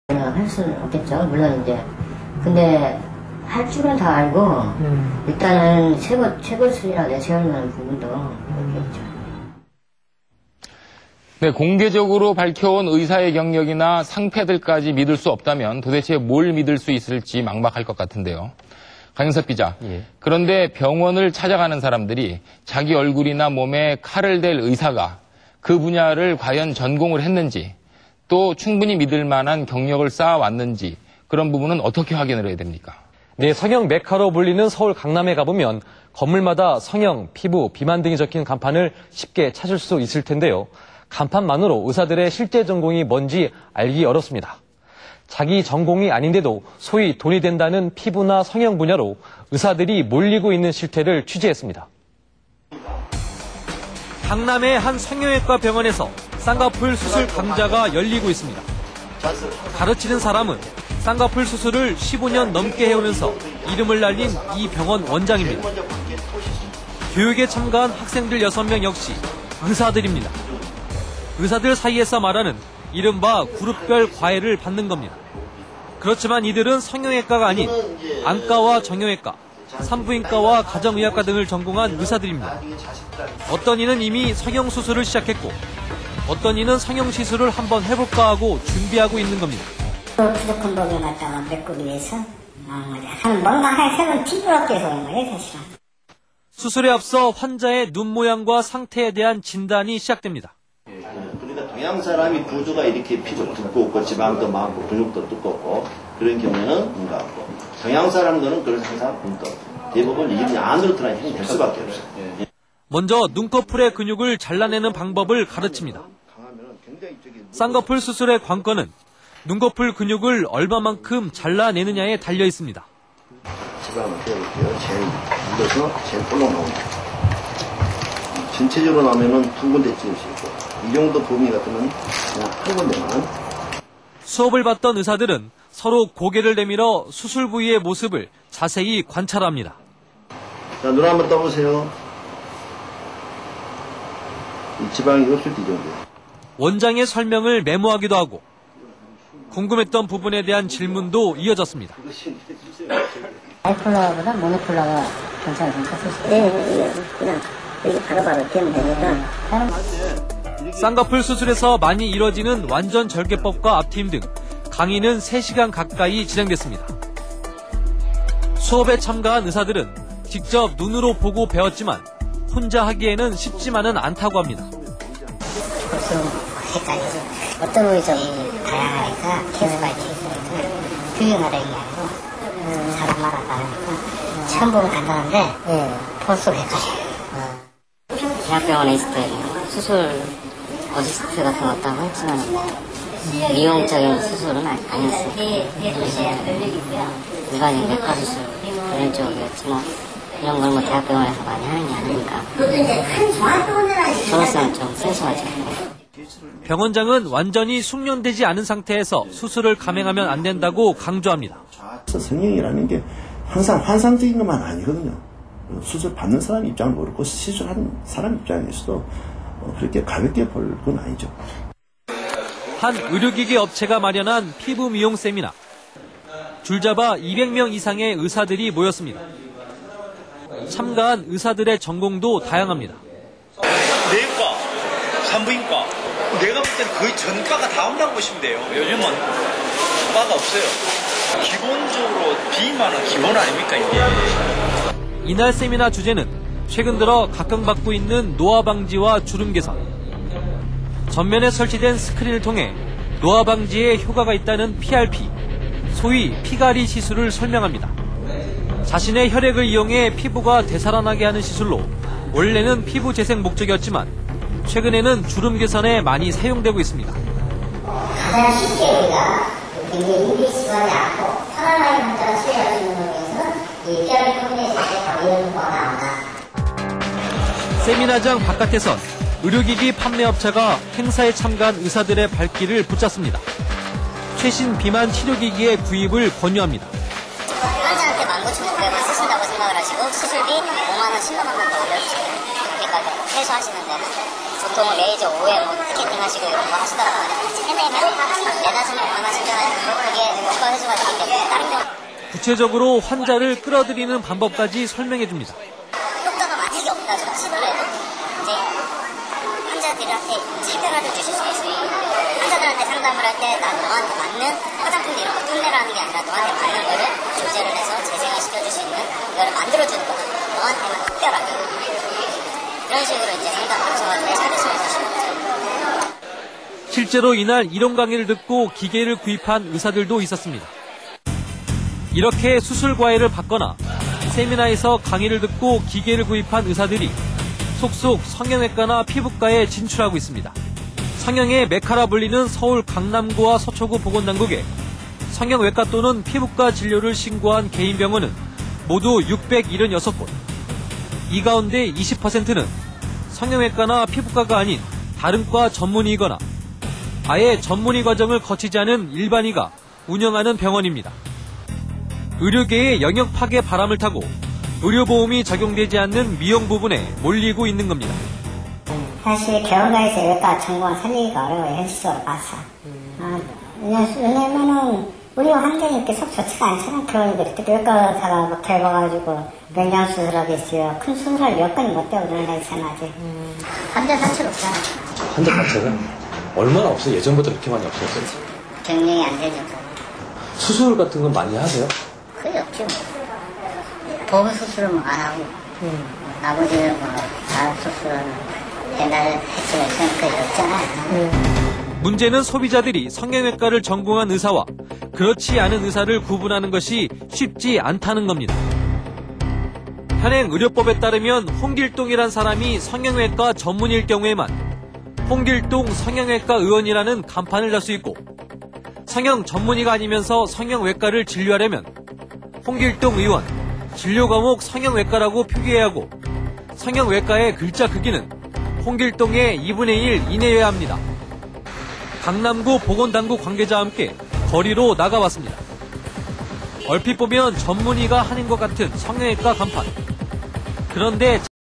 할 수는 없겠죠. 물론 이제 근데 할 줄은 다 알고 일단은 최고 수준이라 내세울 만한 부분도 있겠죠. 네, 공개적으로 밝혀온 의사의 경력이나 상패들까지 믿을 수 없다면 도대체 뭘 믿을 수 있을지 막막할 것 같은데요. 강윤석 기자, 그런데 병원을 찾아가는 사람들이 자기 얼굴이나 몸에 칼을 댈 의사가 그 분야를 과연 전공을 했는지 또 충분히 믿을 만한 경력을 쌓아왔는지 그런 부분은 어떻게 확인을 해야 됩니까? 네, 성형 메카로 불리는 서울 강남에 가보면 건물마다 성형, 피부, 비만 등이 적힌 간판을 쉽게 찾을 수 있을 텐데요. 간판만으로 의사들의 실제 전공이 뭔지 알기 어렵습니다. 자기 전공이 아닌데도 소위 돈이 된다는 피부나 성형 분야로 의사들이 몰리고 있는 실태를 취재했습니다. 강남의 한 성형외과 병원에서 쌍꺼풀 수술 강좌가 열리고 있습니다. 가르치는 사람은 쌍꺼풀 수술을 15년 넘게 해오면서 이름을 날린 이 병원 원장입니다. 교육에 참가한 학생들 6명 역시 의사들입니다. 의사들 사이에서 말하는 이른바 그룹별 과외를 받는 겁니다. 그렇지만 이들은 성형외과가 아닌 안과와 정형외과, 산부인과와 가정의학과 등을 전공한 의사들입니다. 어떤 이는 이미 성형수술을 시작했고 어떤 이는 성형시술을 한번 해볼까 하고 준비하고 있는 겁니다. 부족한 부분을 갖다가 메꾸기 위해서 뭔가 할 새로운 팁을 얻기 위해서 그런 거예요, 사실은. 수술에 앞서 환자의 눈 모양과 상태에 대한 진단이 시작됩니다. 그러니까 동양 사람이 구조가 이렇게 피도 두껍고 지방도 많고 근육도 두껍고 그런 경우에는 눈 같고 서양 사람들은 그걸 항상 눈 같고 대부분 이게 안으로 들어가는 힘이 될 수밖에 없어요. 먼저 눈꺼풀의 근육을 잘라내는 방법을 가르칩니다. 쌍꺼풀 수술의 관건은 눈꺼풀 근육을 얼마만큼 잘라내느냐에 달려 있습니다. 지방을 떼어볼게요. 제일 눌러서 제일 볼록 나옵니다. 전체적으로 나오면은 두 군데 찍을 수 있고 이 정도 범위 같으면 그냥 한 군데만. 수업을 받던 의사들은 서로 고개를 내밀어 수술 부위의 모습을 자세히 관찰합니다. 자, 눈 한번 떠보세요. 이 지방이 없을 때 정도예요. 원장의 설명을 메모하기도 하고 궁금했던 부분에 대한 질문도 이어졌습니다. 바이폴라보다 모노폴라가 괜찮습니까? 네, 그냥 이게 바로바로 되면 되니까. 쌍꺼풀 수술에서 많이 이뤄지는 완전 절개법과 앞트임 등 강의는 3시간 가까이 진행됐습니다. 수업에 참가한 의사들은 직접 눈으로 보고 배웠지만 혼자 하기에는 쉽지만은 않다고 합니다. 헷갈리죠. 어떤 분이 좀 다양하니까 계속 알지 있으니까 규정하다 이게 아니고 사람마다 다르니까 처음 보면 간단한데 볼수록 헷갈려요. 대학병원에 있을 때 수술 어시스트 같은 거 없다고 했지만 미용적인 수술은 아니었어요. 일반인 내과 수술 그런 쪽이었지 뭐 이런 걸 뭐 대학병원에서 많이 하는 게 아니니까 저로서는 좀 생소하죠. 병원장은 완전히 숙련되지 않은 상태에서 수술을 감행하면 안 된다고 강조합니다. 성형이라는 게 항상 환상적인 것만 아니거든요. 수술 받는 사람 입장은 모르고 시술하는 사람 입장에서도 그렇게 가볍게 볼 건 아니죠. 한 의료기기 업체가 마련한 피부 미용 세미나. 줄잡아 200명 이상의 의사들이 모였습니다. 참가한 의사들의 전공도 다양합니다. 내과, 산부인과, 내가 볼 때는 거의 전과가 다 온다고 보시면 돼요. 요즘은 과가 없어요. 기본적으로 비만은 기본 아닙니까, 이게? 이날 세미나 주제는 최근 들어 각광받고 있는 노화 방지와 주름 개선. 전면에 설치된 스크린을 통해 노화 방지에 효과가 있다는 PRP, 소위 피가리 시술을 설명합니다. 자신의 혈액을 이용해 피부가 되살아나게 하는 시술로 원래는 피부 재생 목적이었지만 최근에는 주름 개선에 많이 사용되고 있습니다. 가장 쉽게 우리가 인기 시간이 않고 편안하게 환자가 치료할 수 있는 것에서는 이 PRP 컴비네이션에 바로 이런 효과가 나온다. 세미나장 바깥에선 의료기기 판매업체가 행사에 참가한 의사들의 발길을 붙잡습니다. 최신 비만 치료기기의 구입을 권유합니다. 환자한테 19,900원 쓰신다고 생각을 하시고 수술비 5만 원, 10만 원 정도 올려주시면 그렇게까지 해소하시는 데는 보통 레이저 5회 티켓팅 하시고 이런 거 하시더라고요. 해내면 4-5만 원, 10만 원 치료가 해줘야 되기 때문에 다른 병원 구체적으로 환자를 끌어들이는 방법까지 설명해 줍니다. 효과가 만약에 없다 치더라도 이제 환자들한테 차별화를 주실 수 있어요. 환자들한테 상담을 할 때 난 너한테 맞는 화장품들 이런 거 판매를 하는 게 아니라 너한테 맞는 거를 조제를 해서 재생을 시켜줄 수 있는 거를 만들어주는 거다. 너한테만 특별하게. 이런 식으로 이제 상담 방송을 찾으시면 되시는 거죠. 실제로 이날 이론 강의를 듣고 기계를 구입한 의사들도 있었습니다. 이렇게 수술 과외를 받거나 세미나에서 강의를 듣고 기계를 구입한 의사들이 속속 성형외과나 피부과에 진출하고 있습니다. 성형의 메카라 불리는 서울 강남구와 서초구 보건당국에 성형외과 또는 피부과 진료를 신고한 개인 병원은 모두 676곳. 이 가운데 20%는 성형외과나 피부과가 아닌 다른 과 전문의이거나 아예 전문의 과정을 거치지 않은 일반의가 운영하는 병원입니다. 의료계의 영역 파괴 바람을 타고 의료보험이 적용되지 않는 미용 부분에 몰리고 있는 겁니다. 사실 병원에서 외과 전공을 살리기가 어려워요. 현실적으로 봐서. 왜냐면은 우리 환경이 이렇게 속 좋지가 않잖아. 병원들이 또 외과 의사가 막 결과가지고 명량 수술하겠어요. 큰 수술할 여건이 못 되고 그러나 있잖아 아직. 환자 자체가 없잖아. 환자 자체가 얼마나 없어요? 예전보다 그렇게 많이 없었어요? 경영이 안 되죠. 수술 같은 건 많이 하세요? 거의 없죠. 보험 수술은 안 하고 나머지는 다른 수술은 옛날에 했지만 있으면 거의 없잖아요. 문제는 소비자들이 성형외과를 전공한 의사와 그렇지 않은 의사를 구분하는 것이 쉽지 않다는 겁니다. 현행 의료법에 따르면 홍길동이란 사람이 성형외과 전문일 경우에만 홍길동 성형외과 의원이라는 간판을 달 수 있고 성형 전문의가 아니면서 성형외과를 진료하려면 홍길동 의원, 진료 과목 성형외과라고 표기해야 하고 성형외과의 글자 크기는 홍길동의 2분의 1 이내여야 합니다. 강남구 보건당국 관계자와 함께 거리로 나가봤습니다. 얼핏 보면 전문의가 하는 것 같은 성형외과 간판. 그런데